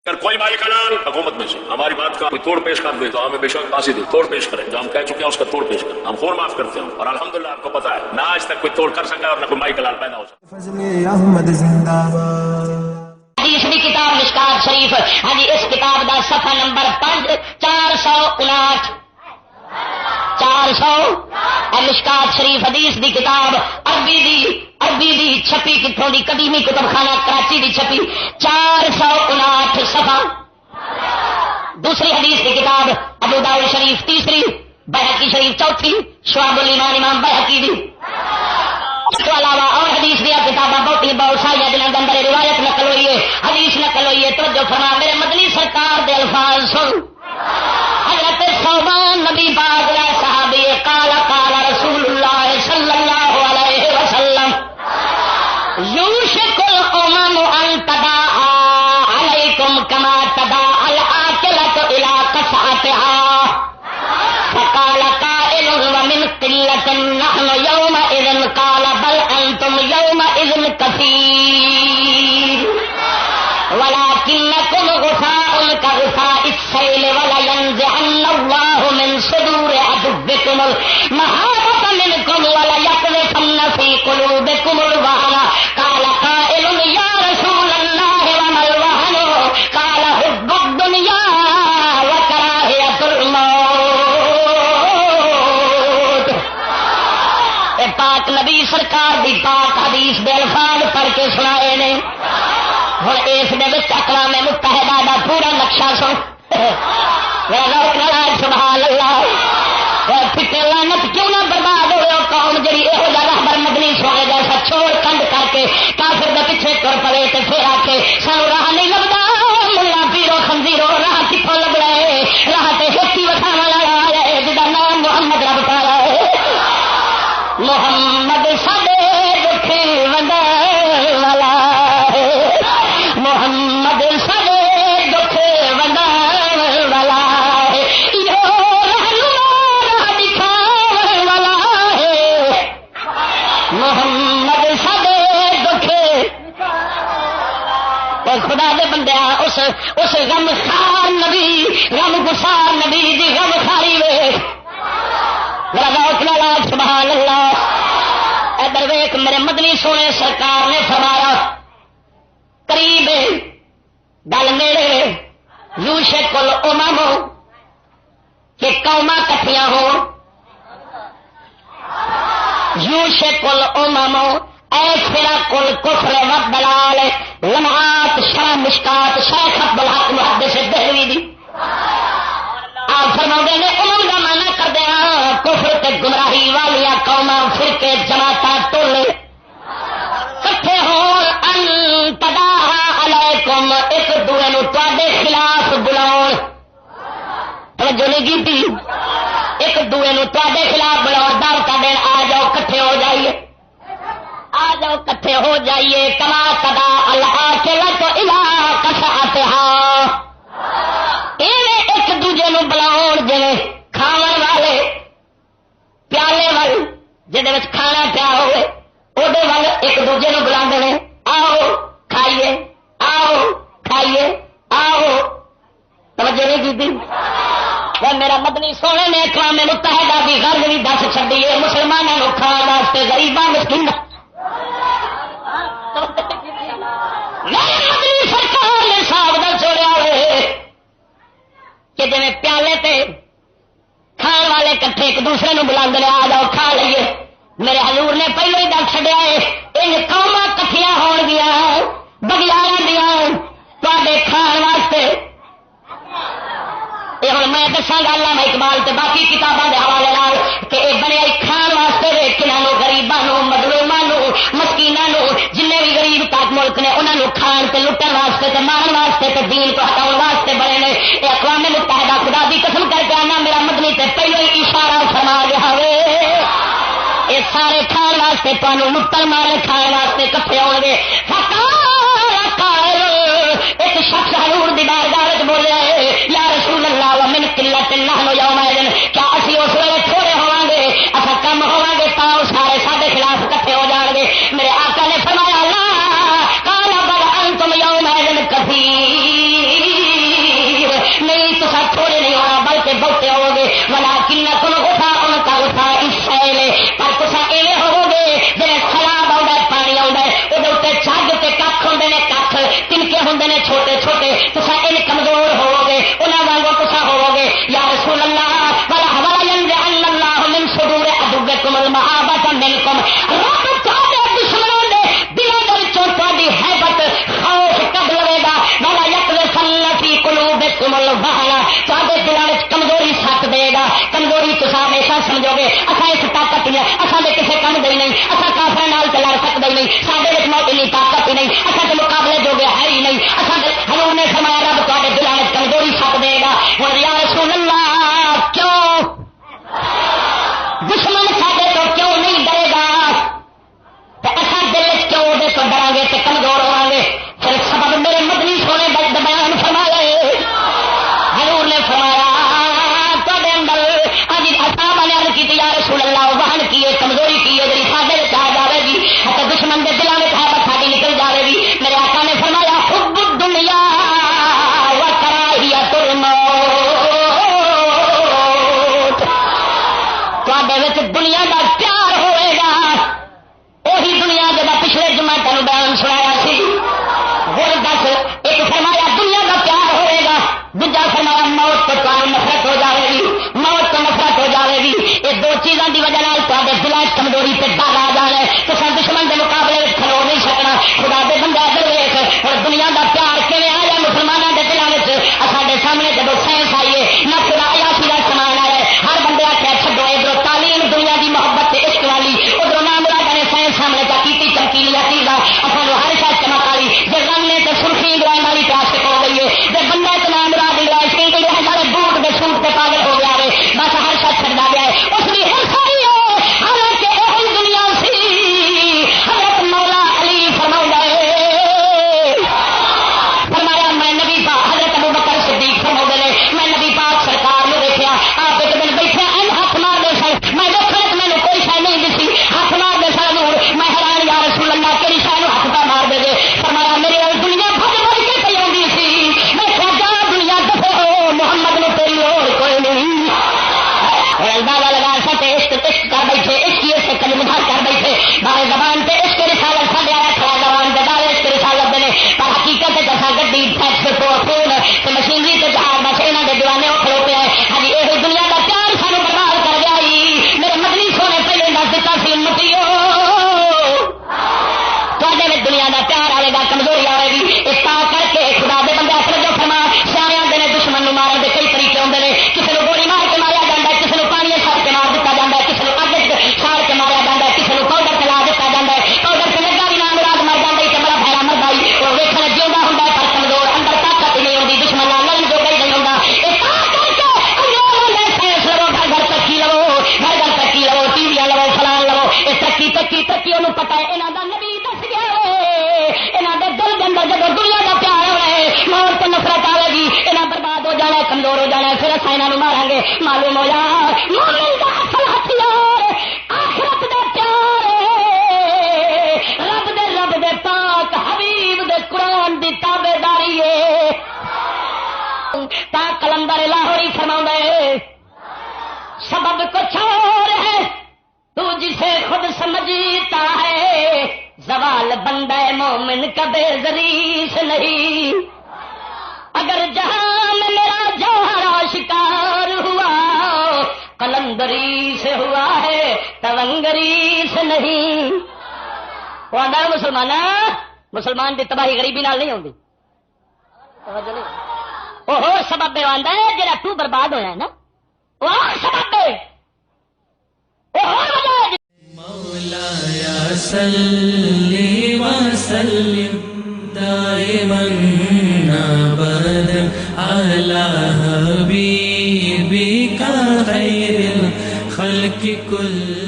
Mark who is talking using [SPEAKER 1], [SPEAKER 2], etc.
[SPEAKER 1] اگر کوئی مائی کلال حکومت میں سے ہماری بات کا کوئی توڑ پیش کر دے تو ہمیں بے شک پاسی دے توڑ پیش کریں، جو ہم کہہ چکے ہیں اس کا توڑ پیش کریں، ہم خور معاف کرتے ہیں اور الحمدللہ آپ کو پتا ہے نہ آج تک کوئی توڑ کر سکا اور نہ کوئی مائی کلال پیدا ہو سکا۔
[SPEAKER 2] فضل احمد زندہ باد۔
[SPEAKER 3] حدیث دی کتاب مشکات شریف، ہاں جی اس کتاب دا صفحہ نمبر 459 مشکات شریف حدیث دی کتاب عربی دی چھپی کتوں دی قدیمی کتب خانہ کراچی دی چھپی 459 صفحہ۔ دوسری حدیث کی کتاب ابو داؤد شریف تیسری، بیہقی شریف چوتھی، شعب الایمان امام بیہقی دی۔ اس کے علاوہ اور حدیث دیا کتابیں بہت ساری جنہوں کے اندر روایت نقل ہوئی ہے، حدیث نقل ہوئی ہے۔ توجہ فرما، میرے مدنی سرکار دے الفاظ سن۔ حضرت ثوبان نبی پاک علیہ صحابی قال قال رسول اللہ صلی اللہ علیہ وسلم یوشک الامم ان تداعى علیکم کما تداعى الاکلۃ الى قصعتها فقال قائل ومن قلة نحن يومئذ قال بل انتم يومئذ كثير ولكنكم غثاء كغثاء السيل ولينزعن الله من صدور عدوكم المهابة منكم وليقذفن في قلوبكم الوهن قال قائل يا رسول الله وما الوهن قال حب الدنيا وكراهية الموت۔ پاک نبی سرکار دی پاک حدیث دے الفاظ پڑھ کے سنائے نے۔ ہوں اس اقوام متحدہ دا پورا نقشہ سن۔ سبحان اللہ، پھٹے لعنت کیوں نہ برباد ہوئے قوم جڑی یہو جہاں رہبر مدنی سونے جیسا چھوڑ کنڈ کر کے کافر دے پیچھے تر پڑے تو پھر آ کے سانو راہ نہیں لگتا، ملا پیرو خنزیرو راہ کتوں لگ رہے، راہ تے ہیتی وکھاو والا ہے جہاں نام محمد رب پایا ہے۔ محمد ساڈے دکھ ونڈان والا ہے، محمد ساڈے دکھ ونڈان والا ہے، یہ رہنما راہ دکھاون والا ہے، محمد ساڈے دکھ۔ خدا دے بندیا اس غم خار نبی، غم گسار نبی دی غم خاری ویکھ، سبحان اللہ۔ ادھر ویک میرے مدنی سونے سرکار نے فرمایا قریب گل نیڑے یوشک الامم کہ قوما کٹھیاں ہو، یوشک الامم اے فرق الکفر والضلال لمعات شرح مشکات شیخ عبدالحق محدث دہلوی دی۔ آپ فرماؤں نے امم کا معنی کر دیا کفر تے گمراہی والیاں قوما فرقے جماعتاں ٹولے کٹھے ہون ان تداعى علیکم ایک دوے نو تواڈے خلاف بلاؤن۔ توجہ نہیں کی، ایک دوے نو تواڈے خلاف بلاؤن، دعوتاں دین آ جاؤ کٹھے ہو جائیے، آ جاؤ کٹھے ہو جائیے کما تداعى الاکلۃ الى قصعتها، ایک دوجے نو بلاؤ جی کھاون والے پیالے وال جہد کھانا پیا ہوئے وہ ایک دوجے نو بلا دے، آؤ کھائیے، آؤ کھائیے، آؤ۔ توجہ نہیں کی؟ میرا مدنی سونے نے اقوام متحدہ کی غرض بھی دس چڈی ہے مسلمانوں کو کھان واسطے غریباں مسکین۔ میرے مدنی سرکار نے صاحب دا چھوڑیا ہوئے کہ جی پیالے تے کھان والے کٹھے ایک دوسرے نو بلا دے، آ جاؤ کھا لئیے۔ میرے حضور نے پہلو ہی دس چڈیا ہے ان قوما کٹھیاں ہون گیا بگیارا دیا تے کھان واسطے۔ یہ ہوں میں دساگا علامہ اقبال تے باقی کتابوں کے حوالے لال کہ یہ بنیا کھان واسطے کنہوں غریبوں مظلوموں مسکینوں جن بھی غریب تاک ملک نے انہوں کھان تے لٹن واسطے تے مارن واسطے تے دین کو ہٹاؤ واسطے بنے نے۔ یہ اقوام متحدہ خدا دی قسم کر کے آنا میرا مدنی تے پہلو ہی اشارہ فرما رہا ہوئے یہ سارے کھان واسطے تمہیں لٹن مارے کھان واسطے کٹھے ہو گے۔ ایک شخص حضور دی بارگاہ وچ بولیا ہے یا رسول اللہ ومن قلت نحن یومئذ، کیا اسی اس ویلے تھوڑے ہوواں گے، اسا کم ہوواں گے تا سارے ساڈے خلاف کٹھے ہو جان گے۔ میرے آقا نے فرمایا لا قال بل انتم یومئذ کثیر، گے تو ان کمزور ہوو گے انہاں وانگو تسا ہوو گے یا رسول اللہ ولا ينزعن الله من صدور عدوكم المحابة منكم رب تہاڈے دشمنوں دے دلاں دے وچوں تہاڈی ہیبت خوف کڈ لوے گا ولا يقذفن في قلوبكم الوهن تہاڈے دلاں وچ کمزوری سٹ دے گا کمزوری تسا ہمیشہ سمجھو گے اساں اس طاقت نہیں اساں دے کسے کم دے نہیں اساں کافراں نال تے لڑ سکدے نہیں ساڈے وچ موٹی طاقت ہی نہیں اساں دے مقابلے جو گے ہے ہی نہیں اساں دے حضور نے فرمایا رب تہاڈے دلاں وچ کمزوری سٹ دے گا ہن یا رسول اللہ کیوں دشمن ساڈے تو کیوں نہیں ڈرے گا تو اصل دل کیوں دے تو ڈراں گے تو کمزور ہوں گے پھر سبب میرے مدنی سونے بیان فرمایا حضور نے فرمایا تے اندر اج اصحاب نے عرض کی یا رسول اللہ وہن کیے کمزوری کیے جی ساڈے آ جائے گی تو دشمن کے دلوں میں حیبت ساری نکل جائے گی میرے آقا نے فرمایا حب الدنیا وکراہیت الموت دنیا کا پیار ہوئے گا وہی دنیا جب پچھلے جمعہ تمہیں بیان سنایا سی ہر دس ایک فرمایا دنیا کا پیار ہوئے گا دوجا فرمایا موت تو تمہیں نفرت ہو جائے گی موت تو نفرت ہو جائے گی یہ دو چیزوں کی وجہ تے دلان کمزوری سے ڈر آ جانا تو سر دشمن کے مقابلے کھلو نہیں سکنا خدا دے بندہ درویش اور دنیا کا پیار کیون آیا مسلمانوں کے دلوں میں سارے سامنے جب سائنس آئیے نہ خدا عیاشی کا سامان آئے ہر بندے آخیا چڈو ادھر تعلیم دنیا کی محبت سے عشق والی ادھر نام مراد نے سائنس سامنے کا کی چمکیلی چیز اصل ہر شاید چمک والی جب رنگ نے تو سرخی انگلینڈ والی پلاسٹک ہو گئی ہے جب بندہ تو نام مراد انگلینڈ انگلینڈ والے بوٹ کے سوٹ پہ پاگل ہو گیا ہے بس ہر شاید چڑھتا گیا ہے اس کی ہر ساری ہے حالانکہ یہ دنیا سی حضرت مولا علی فرمایا میں نبی پاک حضرت ابو بکر صدیق فرما نے میں نبی پاک سرکار نے دیکھا آپ ایک دن بیٹھے ہاتھ مار دے سر میں دیکھا مینو کوئی شہ نہیں دسی ہاتھ مار دے سر نور میں حیران یا رسول اللہ کہڑی شہ ہاتھ پہ مار دے دے فرمایا میرے دنیا بھج بھج کے پی آئی سی میں کیا جا دنیا دفے ہو محمد نے تیری اور کوئی نہیں اندازہ لگا سکتے عشق عشق کر بیٹھے عشق سے کلمہ کر بیٹھے بارے زبان سے عشق رسالت سڈے آیا کھڑا زبان کے دارے عشق رسالت نے پر حقیقت جیسا گڈی ٹیکس فون مشینری سے جہاز بس یہاں کے دیوانے وہ کھلوتے ہیں ہاں یہ دنیا کا پیار سانو برباد کر گیا میرے مدنی سونے پہلے دس دیتا سی مٹیو تے دنیا کا پیار آئے گا کمزوری آئے گی اس پا کر کے خدا دے بندے اپنے جو فرما سیانے آتے ہیں دشمن مارن کے کئی طریقے ہوتے ہیں کسی کو گولی مار کے ماریا جاتا ہے کسی کو پانی سڑ کے مار دیتا جاتا ہے کسی کو اگ ساڑ کے ماریا جاتا ہے کسی کو پاؤڈر چلا دیتا جاتا ہے پاؤڈر سے لگا بھی نام مراد مر جاتا ہے کہ بڑا بھڑا مرد آئی وہ ویسے جیوا ہوں پر کمزور اندر طاقت نہیں ہوتی دشمن لڑن جو گئی نہیں ہوتا گھر ترقی لو گھر گھر ترقی لو ٹی وی لو فلان لو یہ ترقی ترقی ترقی انہوں پتا ہے یہاں کا نبی دس گیا یہاں کے دل کے اندر جب دنیا کا پیار ہو رہا ہے موت تو نفرت آئے گی یہاں برباد ہو جانا ہے کمزور ہو جانا ہے پھر اصل یہاں ماریں گے معلوم ہو جا مومن کا اصل ہتھیار آخرت کا پیار رب دے پاک حبیب دے قرآن دی تابے داری ہے تا کلندر لاہوری فرماؤں ہے سبب کچھ اور ہے تو جسے خود سمجھتا ہے زوال بندہ مومن کبھی ذریس نہیں اگر جہاں میں میرا جوہرا شکار ہوا قلندری سے ہوا ہے تونگری سے نہیں وہ آدھا مسلمان کی تباہی غریبی نال نہیں ہوتی وہ سبب آدھا ہے جہاں تو برباد ہویا ہے نا وہ سبب
[SPEAKER 4] مولایا صلی وسلم دائما ابدا على حبيبك خير الخلق كل